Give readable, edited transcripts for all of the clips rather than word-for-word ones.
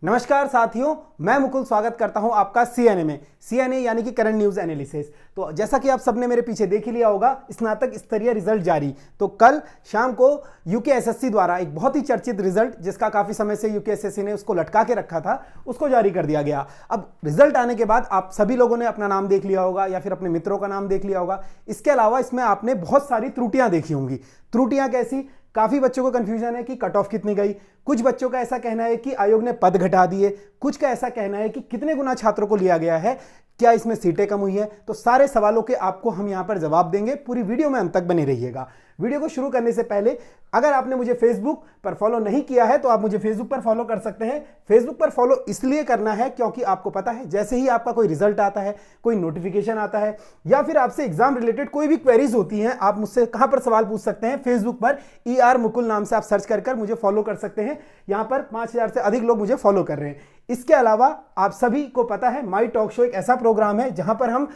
नमस्कार साथियों, मैं मुकुल स्वागत करता हूं आपका सीएनए में। सीएनए यानी कि करंट न्यूज एनालिसिस। तो जैसा कि आप सबने मेरे पीछे देख ही लिया होगा, स्नातक स्तरीय रिजल्ट जारी। तो कल शाम को यूकेएसएससी द्वारा एक बहुत ही चर्चित रिजल्ट, जिसका काफी समय से यूकेएसएससी ने उसको लटका के रखा था, उसको जारी कर दिया गया। अब रिजल्ट आने के बाद आप सभी लोगों ने अपना नाम देख लिया होगा या फिर अपने मित्रों का नाम देख लिया होगा। इसके अलावा इसमें आपने बहुत सारी त्रुटियां देखी होंगी। त्रुटियां कैसी? काफी बच्चों को कंफ्यूजन है कि कट ऑफ कितनी गई। कुछ बच्चों का ऐसा कहना है कि आयोग ने पद घटा दिए। कुछ का ऐसा कहना है कि कितने गुना छात्रों को लिया गया है, क्या इसमें सीटें कम हुई है। तो सारे सवालों के आपको हम यहां पर जवाब देंगे। पूरी वीडियो में अंत तक बने रहिएगा। वीडियो को शुरू करने से पहले अगर आपने मुझे फेसबुक पर फॉलो नहीं किया है तो आप मुझे फेसबुक पर फॉलो कर सकते हैं। फेसबुक पर फॉलो इसलिए करना है क्योंकि आपको पता है, जैसे ही आपका कोई रिजल्ट आता है, कोई नोटिफिकेशन आता है या फिर आपसे एग्जाम रिलेटेड कोई भी क्वेरीज होती हैं, आप मुझसे कहां पर सवाल पूछ सकते हैं? फेसबुक पर ER मुकुल नाम से आप सर्च कर मुझे फॉलो कर सकते हैं। यहां पर 5000 से अधिक लोग मुझे फॉलो कर रहे हैं। इसके अलावा आप सभी को पता है, माई टॉक शो एक ऐसा प्रोग्राम है जहां पर हम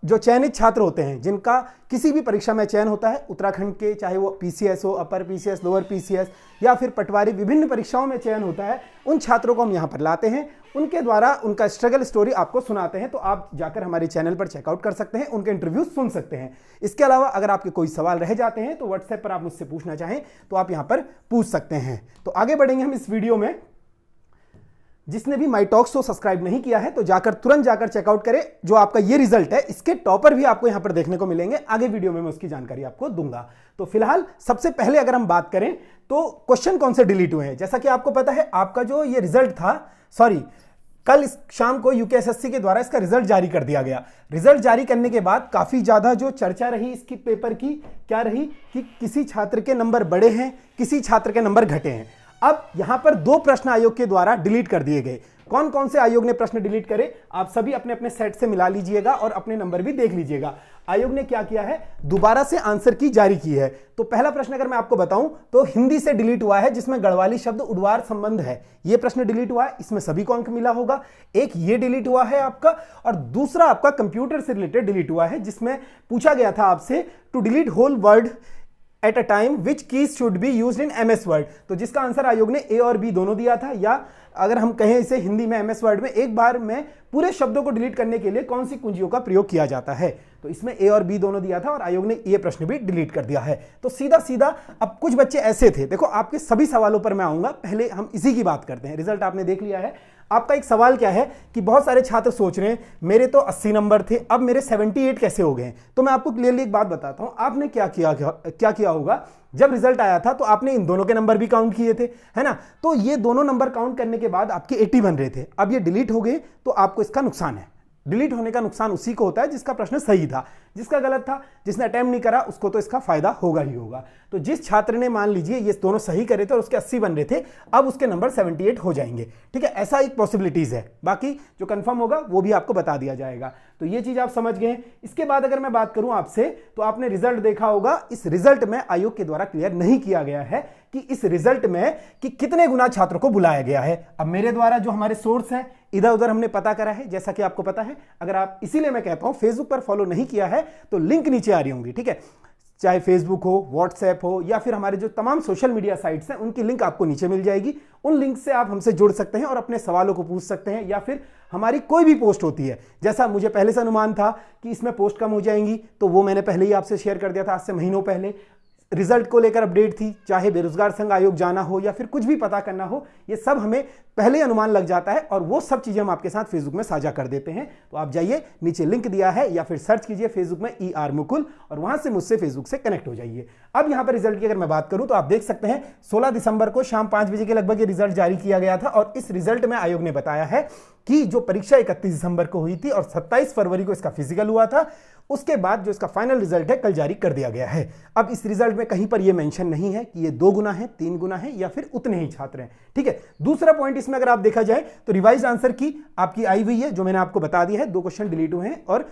जो चयनित छात्र होते हैं, जिनका किसी भी परीक्षा में चयन होता है, उत्तराखंड के, चाहे वो PCS हो, अपर PCS, लोअर PCS या फिर पटवारी, विभिन्न परीक्षाओं में चयन होता है, उन छात्रों को हम यहाँ पर लाते हैं। उनके द्वारा उनका स्ट्रगल स्टोरी आपको सुनाते हैं। तो आप जाकर हमारे चैनल पर चेकआउट कर सकते हैं, उनके इंटरव्यू सुन सकते हैं। इसके अलावा अगर आपके कोई सवाल रह जाते हैं तो व्हाट्सएप पर आप मुझसे पूछना चाहें तो आप यहाँ पर पूछ सकते हैं। तो आगे बढ़ेंगे हम इस वीडियो में। जिसने भी माई टॉक शो सब्सक्राइब नहीं किया है तो तुरंत जाकर चेकआउट करें। जो आपका ये रिजल्ट है, इसके टॉपर भी आपको यहां पर देखने को मिलेंगे। आगे वीडियो में मैं उसकी जानकारी आपको दूंगा। तो फिलहाल सबसे पहले अगर हम बात करें तो क्वेश्चन कौन से डिलीट हुए हैं। जैसा कि आपको पता है, आपका जो ये रिजल्ट था, कल इस शाम को यूकेएसएससी के द्वारा इसका रिजल्ट जारी कर दिया गया। रिजल्ट जारी करने के बाद काफी ज्यादा जो चर्चा रही इसकी पेपर की, क्या रही कि किसी छात्र के नंबर बढ़े हैं, किसी छात्र के नंबर घटे हैं। अब यहां पर 2 प्रश्न आयोग के द्वारा डिलीट कर दिए गए। कौन कौन से आयोग ने प्रश्न डिलीट करे, आप सभी अपने अपने सेट से मिला लीजिएगा और अपने नंबर भी देख लीजिएगा। आयोग ने क्या किया है, दोबारा से आंसर की जारी की है। तो पहला प्रश्न अगर मैं आपको बताऊं तो हिंदी से डिलीट हुआ है, जिसमें गढ़वाली शब्द उडवार संबंध है। यह प्रश्न डिलीट हुआ है, इसमें सभी को अंक मिला होगा। एक ये डिलीट हुआ है आपका, और दूसरा आपका कंप्यूटर से रिलेटेड डिलीट हुआ है, जिसमें पूछा गया था आपसे to delete whole word at a time which keys should be used in MS word. तो जिसका आंसर आयोग ने A और B दोनों दिया था, या अगर हम कहें इसे हिंदी में MS वर्ड में एक बार में पूरे शब्दों को डिलीट करने के लिए कौन सी कुंजियों का प्रयोग किया जाता है। तो इसमें A और B दोनों दिया था और आयोग ने ये प्रश्न भी डिलीट कर दिया है। तो सीधा सीधा अब कुछ बच्चे ऐसे थे, देखो आपके सभी सवालों पर मैं आऊंगा, पहले हम इसी की बात करते हैं। रिजल्ट आपने देख लिया है। आपका एक सवाल क्या है कि बहुत सारे छात्र सोच रहे हैं मेरे तो 80 नंबर थे, अब मेरे 78 कैसे हो गए। तो मैं आपको क्लियरली एक बात बताता हूं, आपने क्या किया होगा। जब रिजल्ट आया था तो आपने इन दोनों के नंबर भी काउंट किए थे, है ना। तो ये दोनों नंबर काउंट करने के बाद आपके 80 बन रहे थे। अब ये डिलीट हो गए तो आपको इसका नुकसान है। डिलीट होने का नुकसान उसी को होता है जिसका प्रश्न सही था, जिसका गलत था, जिसने अटेम्प्ट नहीं करा उसको तो इसका फायदा होगा ही होगा। तो जिस छात्र ने मान लीजिए ये दोनों सही करे थे और उसके 80 बन रहे थे, अब उसके नंबर 78 हो जाएंगे। ठीक है, ऐसा एक पॉसिबिलिटीज है। बाकी जो कंफर्म होगा वो भी आपको बता दिया जाएगा। तो ये चीज आप समझ गए। इसके बाद अगर मैं बात करूं आपसे, तो आपने रिजल्ट देखा होगा। इस रिजल्ट में आयोग के द्वारा क्लियर नहीं किया गया है कि इस रिजल्ट में कि कितने गुना छात्रों को बुलाया गया है। अब मेरे द्वारा जो हमारे सोर्स है, इधर उधर हमने पता करा है, जैसा कि आपको पता है। अगर आप, इसीलिए मैं कहता हूं, फेसबुक पर फॉलो नहीं किया है तो लिंक नीचे आ रही होंगी। ठीक है, चाहे फेसबुक हो, व्हाट्सएप हो, या फिर हमारे जो तमाम सोशल मीडिया साइट्स हैं, उनकी लिंक आपको नीचे मिल जाएगी। उन लिंक से आप हमसे जुड़ सकते हैं और अपने सवालों को पूछ सकते हैं, या फिर हमारी कोई भी पोस्ट होती है, जैसा मुझे पहले से अनुमान था कि इसमें पोस्ट कम हो जाएंगी, तो वो मैंने पहले ही आपसे शेयर कर दिया था, आज से महीनों पहले। रिजल्ट को लेकर अपडेट थी, चाहे बेरोजगार संघ आयोग जाना हो या फिर कुछ भी पता करना हो, ये सब हमें पहले अनुमान लग जाता है और वो सब चीजें हम आपके साथ फेसबुक में साझा कर देते हैं। तो आप जाइए, नीचे लिंक दिया है, या फिर सर्च कीजिए फेसबुक में ER मुकुल और वहां से मुझसे फेसबुक से कनेक्ट हो जाइए। अब यहां पर रिजल्ट की अगर मैं बात करूं तो आप देख सकते हैं 16 दिसंबर को शाम 5 बजे के लगभग ये रिजल्ट जारी किया गया था। और इस रिजल्ट में आयोग ने बताया है कि जो परीक्षा 31 दिसंबर को हुई थी और 27 फरवरी को इसका फिजिकल हुआ था, उसके बाद जो इसका फाइनल रिजल्ट है कल जारी कर दिया गया है। अब इस रिजल्ट में कहीं पर यह मेंशन नहीं है कि ये 2 गुना है, 3 गुना है, या फिर उतने ही छात्र हैं। ठीक है, दूसरा पॉइंट इसमें अगर आप देखा जाए तो रिवाइज आंसर की आपकी आई हुई है, जो मैंने आपको बता दिया है। 2 क्वेश्चन डिलीट हुए हैं और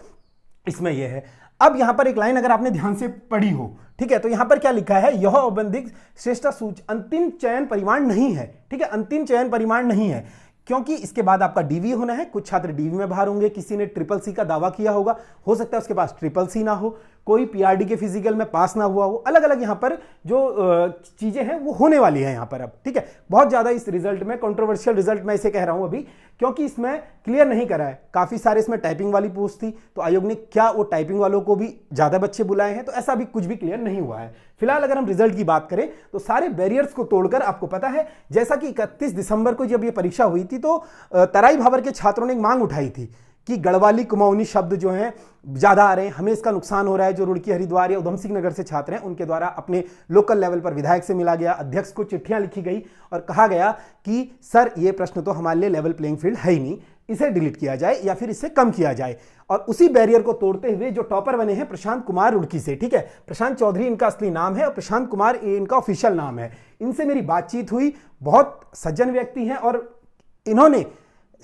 इसमें यह है। अब यहां पर एक लाइन अगर आपने ध्यान से पढ़ी हो, ठीक है, तो यहां पर क्या लिखा है, यह औपबंधिक श्रेष्ठता सूची अंतिम चयन परिमाण नहीं है। ठीक है, अंतिम चयन परिमाण नहीं है, क्योंकि इसके बाद आपका डीवी होना है। कुछ छात्र डीवी में बाहर होंगे, किसी ने ट्रिपल सी का दावा किया होगा, हो सकता है उसके पास ट्रिपल सी ना हो, कोई पीआरडी के फिजिकल में पास ना हुआ हो, अलग अलग यहां पर जो चीजें हैं वो होने वाली है यहां पर अब, ठीक है। बहुत ज्यादा इस रिजल्ट में कंट्रोवर्शियल रिजल्ट मैं इसे कह रहा हूं अभी, क्योंकि इसमें क्लियर नहीं करा है। काफी सारे इसमें टाइपिंग वाली पोस्ट थी, तो आयोग ने क्या वो टाइपिंग वालों को भी ज्यादा बच्चे बुलाए हैं, तो ऐसा भी कुछ भी क्लियर नहीं हुआ है। फिलहाल अगर हम रिजल्ट की बात करें तो सारे बैरियर्स को तोड़कर, आपको पता है जैसा कि 31 दिसंबर को जब ये परीक्षा हुई थी तो तराई भाबर के छात्रों ने एक मांग उठाई थी कि गढ़वाली कुमाऊनी शब्द जो हैं ज्यादा आ रहे हैं, हमें इसका नुकसान हो रहा है। जो रुड़की, हरिद्वार या उधम सिंह नगर से छात्र हैं उनके द्वारा अपने लोकल लेवल पर विधायक से मिला गया, अध्यक्ष को चिट्ठियां लिखी गई और कहा गया कि सर ये प्रश्न तो हमारे लिए लेवल प्लेइंग फील्ड है ही नहीं, इसे डिलीट किया जाए या फिर इसे कम किया जाए। और उसी बैरियर को तोड़ते हुए जो टॉपर बने हैं प्रशांत कुमार रुड़की से, ठीक है, प्रशांत चौधरी इनका असली नाम है और प्रशांत कुमार इनका ऑफिशियल नाम है। इनसे मेरी बातचीत हुई, बहुत सज्जन व्यक्ति हैं और इन्होंने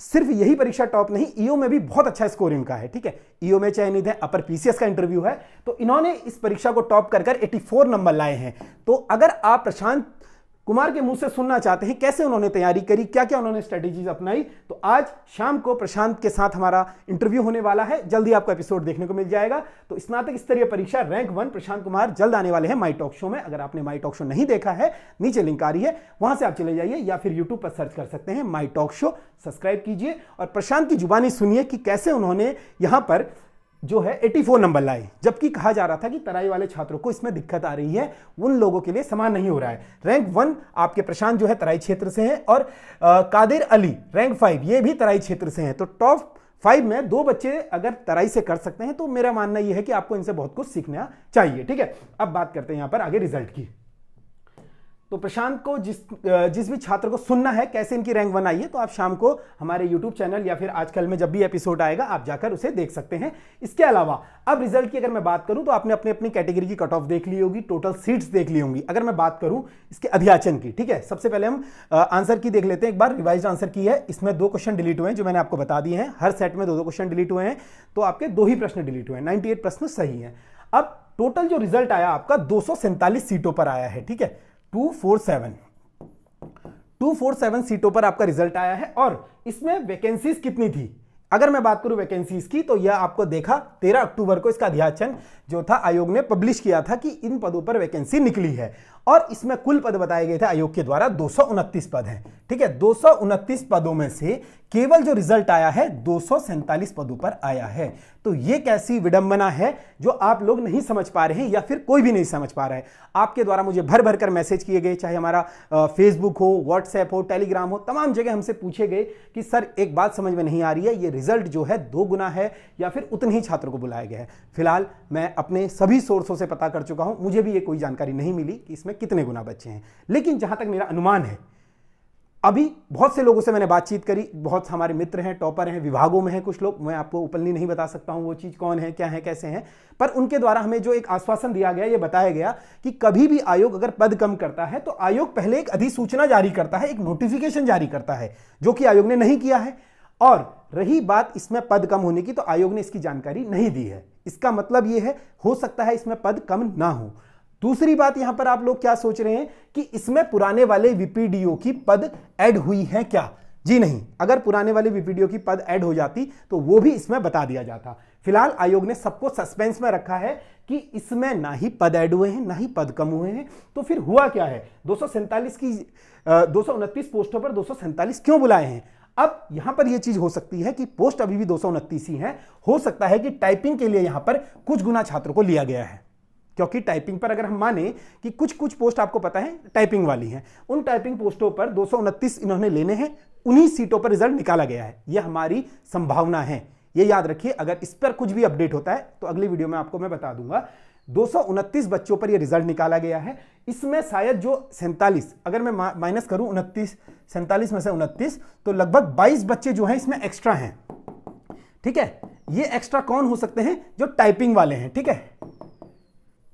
सिर्फ यही परीक्षा टॉप नहीं, ईओ में भी बहुत अच्छा स्कोर इनका है, ठीक है। ईओ में चयनित है, अपर पीसीएस का इंटरव्यू है, तो इन्होंने इस परीक्षा को टॉप कर 84 नंबर लाए हैं। तो अगर आप प्रशांत कुमार के मुंह से सुनना चाहते हैं कैसे उन्होंने तैयारी करी, क्या क्या उन्होंने स्ट्रेटेजीज अपनाई, तो आज शाम को प्रशांत के साथ हमारा इंटरव्यू होने वाला है। जल्दी आपको एपिसोड देखने को मिल जाएगा। तो स्नातक स्तरीय परीक्षा रैंक 1 प्रशांत कुमार जल्द आने वाले हैं माई टॉक शो में। अगर आपने माई टॉक शो नहीं देखा है, नीचे लिंक आ रही है, वहां से आप चले जाइए या फिर यूट्यूब पर सर्च कर सकते हैं माई टॉक शो, सब्सक्राइब कीजिए और प्रशांत की जुबानी सुनिए कि कैसे उन्होंने यहां पर जो है 84 नंबर लाए, जबकि कहा जा रहा था कि तराई वाले छात्रों को इसमें दिक्कत आ रही है, उन लोगों के लिए समान नहीं हो रहा है। रैंक 1 आपके प्रशांत जो है तराई क्षेत्र से हैं और कादिर अली रैंक 5 ये भी तराई क्षेत्र से हैं। तो टॉप 5 में 2 बच्चे अगर तराई से कर सकते हैं तो मेरा मानना यह है कि आपको इनसे बहुत कुछ सीखना चाहिए, ठीक है। अब बात करते हैं यहां पर आगे रिजल्ट की। तो प्रशांत को जिस भी छात्र को सुनना है कैसे इनकी रैंक 1 आई है, तो आप शाम को हमारे YouTube चैनल या फिर आजकल में जब भी एपिसोड आएगा आप जाकर उसे देख सकते हैं। इसके अलावा अब रिजल्ट की अगर मैं बात करूं तो आपने अपनी अपनी कैटेगरी की कट ऑफ देख ली होगी, टोटल सीट्स देख ली होंगी। अगर मैं बात करूं इसके अध्याचन की, ठीक है, सबसे पहले हम आंसर की देख लेते हैं। एक बार रिवाइज आंसर की है, इसमें 2 क्वेश्चन डिलीट हुए हैं जो मैंने आपको बता दिए हैं। हर सेट में 2-2 क्वेश्चन डिलीट हुए हैं, तो आपके 2 ही प्रश्न डिलीट हुए हैं, 98 प्रश्न सही है। अब टोटल जो रिजल्ट आया आपका 247 सीटों पर आया है, ठीक है, 247 सीटों पर आपका रिजल्ट आया है। और इसमें वैकेंसीज कितनी थी, अगर मैं बात करूं वैकेंसीज की, तो यह आपको देखा 13 अक्टूबर को इसका अध्याचन जो था आयोग ने पब्लिश किया था कि इन पदों पर वैकेंसी निकली है। और इसमें कुल पद बताए गए थे आयोग के द्वारा 229 पद हैं, ठीक है। 229 पदों में से केवल जो रिजल्ट आया है 247 पदों पर आया है। तो यह कैसी विडंबना है जो आप लोग नहीं समझ पा रहे हैं या फिर कोई भी नहीं समझ पा रहा है। आपके द्वारा मुझे भर भर कर मैसेज किए गए, चाहे हमारा फेसबुक हो, व्हाट्सएप हो, टेलीग्राम हो, तमाम जगह हमसे पूछे गए कि सर एक बात समझ में नहीं आ रही है, ये रिजल्ट जो है 2 गुना है या फिर उतने ही छात्रों को बुलाया गया है। फिलहाल मैं अपने सभी सोर्सों से पता कर चुका हूं, मुझे भी ये कोई जानकारी नहीं मिली कि इसमें कितने गुना बच्चे हैं। लेकिन जहां तक मेरा अनुमान है, अभी बहुत से लोगों से मैंने बातचीत करी, बहुत हमारे मित्र हैं, टॉपर हैं, विभागों में हैं कुछ लोग, मैं आपको ओपनली नहीं बता सकता हूं वो चीज कौन है, क्या है, कैसे हैं, पर उनके द्वारा हमें जो एक आश्वासन दिया गया, ये बताया गया कि कभी भी आयोग अगर पद कम करता है तो आयोग पहले एक अधिसूचना जारी करता है, एक नोटिफिकेशन जारी करता है, जो कि आयोग ने नहीं किया है। और रही बात इसमें पद कम होने की, तो आयोग ने इसकी जानकारी नहीं दी है। इसका मतलब यह है हो सकता है इसमें पद कम ना हो। दूसरी बात यहां पर आप लोग क्या सोच रहे हैं कि इसमें पुराने वाले वीपीडीओ की पद ऐड हुई है क्या? जी नहीं, अगर पुराने वाले वीपीडीओ की पद ऐड हो जाती तो वो भी इसमें बता दिया जाता। फिलहाल आयोग ने सबको सस्पेंस में रखा है कि इसमें ना ही पद ऐड हुए हैं ना ही पद कम हुए हैं। तो फिर हुआ क्या है, 229 पोस्टों पर 247 क्यों बुलाए हैं? अब यहां पर यह चीज हो सकती है कि पोस्ट अभी भी 229 ही है, हो सकता है कि टाइपिंग के लिए यहां पर कुछ गुना छात्रों को लिया गया है, क्योंकि टाइपिंग पर अगर हम माने कि कुछ कुछ पोस्ट आपको पता है टाइपिंग वाली हैं, उन टाइपिंग पोस्टों पर 229 इन्होंने लेने हैं, उन्हीं सीटों पर रिजल्ट निकाला गया है। यह हमारी संभावना है, यह याद रखिए। अगर इस पर कुछ भी अपडेट होता है तो अगली वीडियो में आपको मैं बता दूंगा। 229 बच्चों पर यह रिजल्ट निकाला गया है। इसमें शायद जो 47, अगर मैं माइनस करूं 29, 47 में से 29, तो लगभग 22 बच्चे जो हैं इसमें एक्स्ट्रा हैं, ठीक है। ये एक्स्ट्रा कौन हो सकते हैं? जो टाइपिंग वाले हैं, ठीक है।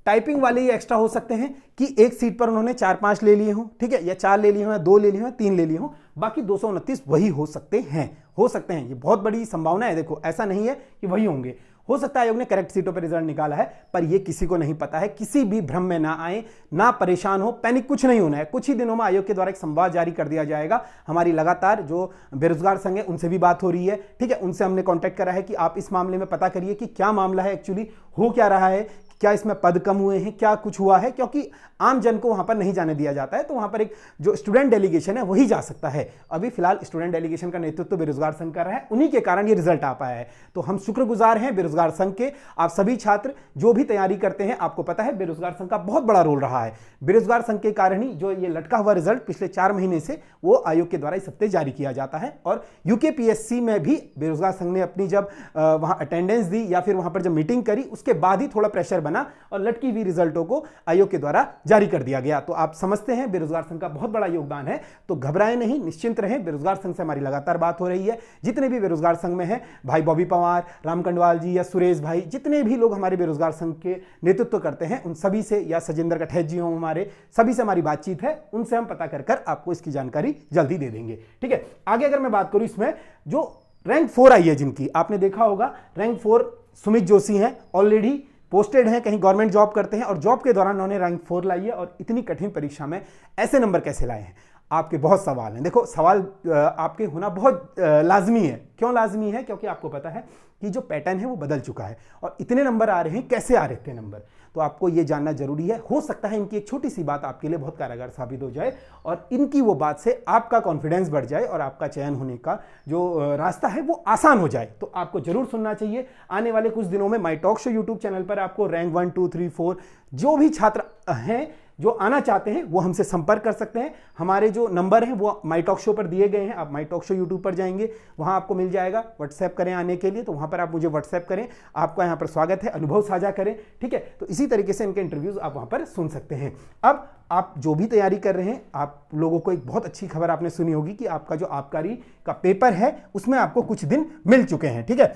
टाइपिंग वाले ये एक्स्ट्रा हो सकते हैं कि एक सीट पर उन्होंने 4-5 ले लिए हों, ठीक है, या 4 ले लिए हों, या 2 ले लिए हों, 3 ले लिए हों, बाकी 229 वही हो सकते हैं, ये बहुत बड़ी संभावना है। देखो ऐसा नहीं है कि वही होंगे, हो सकता है आयोग ने करेक्ट सीटों पर रिजल्ट निकाला है, पर यह किसी को नहीं पता है। किसी भी भ्रम में ना आए, ना परेशान हो, पैनिक कुछ नहीं होना है। कुछ ही दिनों में आयोग के द्वारा एक संवाद जारी कर दिया जाएगा। हमारी लगातार जो बेरोजगार संघ है उनसे भी बात हो रही है, ठीक है, उनसे हमने कांटेक्ट करा है कि आप इस मामले में पता करिए कि क्या मामला है, एक्चुअली हो क्या रहा है, क्या इसमें पद कम हुए हैं, क्या कुछ हुआ है, क्योंकि आम जन को वहां पर नहीं जाने दिया जाता है। तो वहां पर एक जो स्टूडेंट डेलीगेशन है वही जा सकता है। अभी फिलहाल स्टूडेंट डेलीगेशन का नेतृत्व बेरोजगार संघ कर रहा है, उन्हीं के कारण ये रिजल्ट आ पाया है। तो हम शुक्रगुजार हैं बेरोजगार संघ के। आप सभी छात्र जो भी तैयारी करते हैं, आपको पता है बेरोजगार संघ का बहुत बड़ा रोल रहा है। बेरोजगार संघ के कारण ही जो ये लटका हुआ रिजल्ट पिछले 4 महीने से वो आयोग के द्वारा इस हफ्ते जारी किया जाता है। और यूकेपीएससी में भी बेरोजगार संघ ने अपनी जब वहां अटेंडेंस दी या फिर वहां पर जब मीटिंग करी, उसके बाद ही थोड़ा प्रेशर बना और लटकी हुई रिजल्टों को आयोग के द्वारा जारी कर दिया गया। तो आप समझते हैं बेरोजगार संघ का बहुत बड़ा योगदान है। तो घबराएं नहीं, निश्चिंत रहें। बेरोजगार संघ से हमारी लगातार बात हो रही है। जितने भी बेरोजगार संघ में हैं, भाई बॉबी पवार, राम कंडवाल जी या सुरेश भाई, जितने भी लोग हमारे बेरोजगार संघ के नेतृत्व करते हैं, उन सभी से, या सजेंद्र कठैत जी हों, हमारे सभी से हमारी बातचीत है। उनसे हम पता कर आपको इसकी जानकारी जल्दी दे देंगे। ठीक है, आगे अगर मैं बात करूं इसमें जो रैंक 4 आई है, जिनकी आपने देखा होगा, रैंक 4 सुमित जोशी हैं, ऑलरेडी पोस्टेड हैं, कहीं गवर्नमेंट जॉब करते हैं और जॉब के दौरान उन्होंने रैंक 4 लाई है। और इतनी कठिन परीक्षा में ऐसे नंबर कैसे लाए हैं? आपके बहुत सवाल हैं। देखो, सवाल आपके होना बहुत लाजमी है। क्यों लाजमी है? क्योंकि आपको पता है कि जो पैटर्न है वो बदल चुका है और इतने नंबर आ रहे हैं, कैसे आ रहे थे नंबर, तो आपको ये जानना जरूरी है। हो सकता है इनकी एक छोटी सी बात आपके लिए बहुत कारगर साबित हो जाए और इनकी वो बात से आपका कॉन्फिडेंस बढ़ जाए और आपका चयन होने का जो रास्ता है वो आसान हो जाए। तो आपको जरूर सुनना चाहिए। आने वाले कुछ दिनों में माई टॉक शो यूट्यूब चैनल पर आपको रैंक 1, 2, 3, 4 जो भी छात्र हैं जो आना चाहते हैं वो हमसे संपर्क कर सकते हैं। हमारे जो नंबर हैं वो माई टॉक शो पर दिए गए हैं। आप माई टॉक शो यूट्यूब पर जाएंगे, वहां आपको मिल जाएगा। व्हाट्सएप करें आने के लिए, तो वहां पर आप मुझे व्हाट्सएप करें, आपका यहां पर स्वागत है। अनुभव साझा करें, ठीक है। तो इसी तरीके से इनके इंटरव्यूज आप वहां पर सुन सकते हैं। अब आप जो भी तैयारी कर रहे हैं, आप लोगों को एक बहुत अच्छी खबर आपने सुनी होगी कि आपका जो आबकारी का पेपर है उसमें आपको कुछ दिन मिल चुके हैं, ठीक है।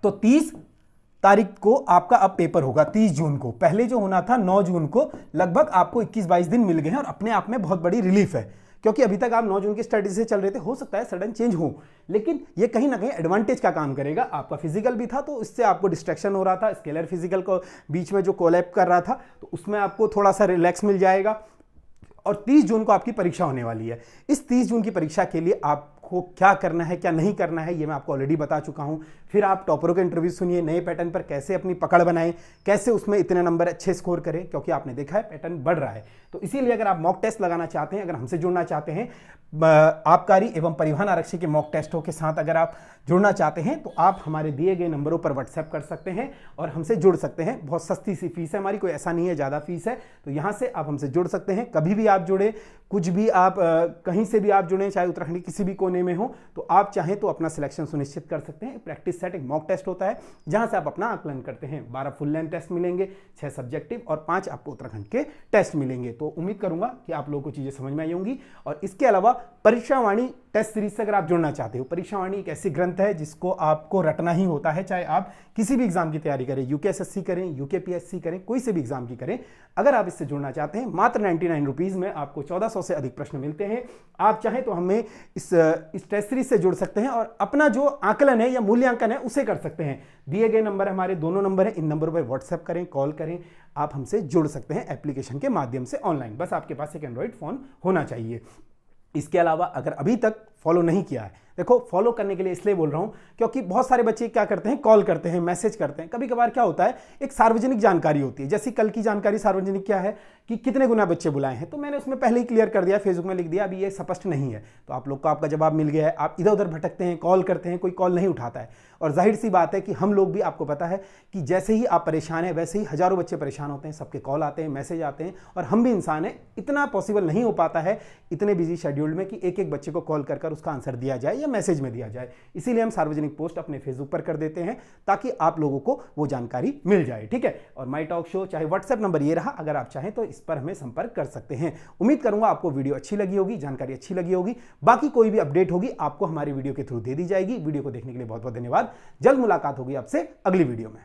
तो 30 तारीख को आपका अब पेपर होगा, 30 जून को। पहले जो होना था 9 जून को। लगभग आपको 21-22 दिन मिल गए हैं और अपने आप में बहुत बड़ी रिलीफ है, क्योंकि अभी तक आप 9 जून की स्टडी से चल रहे थे। हो सकता है सडन चेंज हो, लेकिन ये कहीं ना कहीं एडवांटेज का काम करेगा। आपका फिजिकल भी था तो इससे आपको डिस्ट्रैक्शन हो रहा था, स्केलर फिजिकल को बीच में जो कोलैप कर रहा था, तो उसमें आपको थोड़ा सा रिलैक्स मिल जाएगा। और 30 जून को आपकी परीक्षा होने वाली है। इस 30 जून की परीक्षा के लिए आपको क्या करना है, क्या नहीं करना है, ये मैं आपको ऑलरेडी बता चुका हूं। फिर आप टॉपरों के इंटरव्यू सुनिए, नए पैटर्न पर कैसे अपनी पकड़ बनाएं, कैसे उसमें इतने नंबर अच्छे स्कोर करें, क्योंकि आपने देखा है पैटर्न बढ़ रहा है। तो इसीलिए अगर आप मॉक टेस्ट लगाना चाहते हैं, अगर हमसे जुड़ना चाहते हैं, आबकारी एवं परिवहन आरक्षी के मॉक टेस्टों के साथ अगर आप जुड़ना चाहते हैं, तो आप हमारे दिए गए नंबरों पर व्हाट्सएप कर सकते हैं और हमसे जुड़ सकते हैं। बहुत सस्ती सी फीस है हमारी, कोई ऐसा नहीं है ज़्यादा फीस है। तो यहाँ से आप हमसे जुड़ सकते हैं। कभी भी आप जुड़े, कुछ भी आप कहीं से भी आप जुड़े, चाहे उत्तराखंड के किसी भी कोने में हो, तो आप चाहें तो अपना सिलेक्शन सुनिश्चित कर सकते हैं। प्रैक्टिस सेट एक मॉक टेस्ट होता है जहां से आप अपना आकलन करते हैं। 12 फुल लेंथ टेस्ट मिलेंगे, 6 सब्जेक्टिव और 5 आपको उत्तराखंड के टेस्ट मिलेंगे। तो उम्मीद करूंगा कि आप लोगों को चीजें समझ में आई होंगी। और इसके अलावा परीक्षावाणी टेस्ट सीरीज से अगर आप जुड़ना चाहते हो, परीक्षावाणी एक ऐसी ग्रंथ है जिसको आपको रटना ही होता है, चाहे आप किसी भी एग्जाम की तैयारी करें, यूकेएसएससी करें, यूकेपीएससी करें, कोई से भी एग्जाम की करें। अगर आप इससे जुड़ना चाहते हैं, मात्र 99 रुपीज में आपको 1400 से अधिक प्रश्न मिलते हैं। आप चाहें तो हमें इस टेस्ट सीरीज से जुड़ सकते हैं और अपना जो आकलन है या मूल्यांकन है उसे कर सकते हैं। दिए गए नंबर हमारे दोनों नंबर है, इन नंबरों पर व्हाट्सएप करें, कॉल करें, आप हमसे जुड़ सकते हैं एप्लीकेशन के माध्यम से ऑनलाइन। बस आपके पास एक एंड्रॉइड फोन होना चाहिए। इसके अलावा अगर अभी तक फॉलो नहीं किया है, देखो फॉलो करने के लिए इसलिए बोल रहा हूं क्योंकि बहुत सारे बच्चे क्या करते हैं, कॉल करते हैं, मैसेज करते हैं। कभी कभार क्या होता है, एक सार्वजनिक जानकारी होती है। जैसे कल की जानकारी सार्वजनिक क्या है कि कितने गुना बच्चे बुलाए हैं, तो मैंने उसमें पहले ही क्लियर कर दिया, फेसबुक में लिख दिया, अभी ये स्पष्ट नहीं है। तो आप लोग को आपका जवाब मिल गया है। आप इधर उधर भटकते हैं, कॉल करते हैं, कोई कॉल नहीं उठाता है। और जाहिर सी बात है कि हम लोग भी, आपको पता है कि जैसे ही आप परेशान हैं वैसे ही हजारों बच्चे परेशान होते हैं, सबके कॉल आते हैं, मैसेज आते हैं, और हम भी इंसान हैं। इतना पॉसिबल नहीं हो पाता है इतने बिजी शेड्यूल में कि एक एक बच्चे को कॉल कर उसका आंसर दिया जाए या मैसेज में दिया जाए। इसीलिए हम सार्वजनिक पोस्ट अपने फेसबुक पर कर देते हैं ताकि आप लोगों को वो जानकारी मिल जाए, ठीक है। और माई टॉक शो, चाहे व्हाट्सएप नंबर ये रहा, अगर आप चाहें तो इस पर हमें संपर्क कर सकते हैं। उम्मीद करूंगा आपको वीडियो अच्छी लगी होगी, जानकारी अच्छी लगी होगी। बाकी कोई भी अपडेट होगी आपको हमारी वीडियो के थ्रू दे दी जाएगी। वीडियो को देखने के लिए बहुत बहुत धन्यवाद। जल्द मुलाकात होगी आपसे अगली वीडियो में।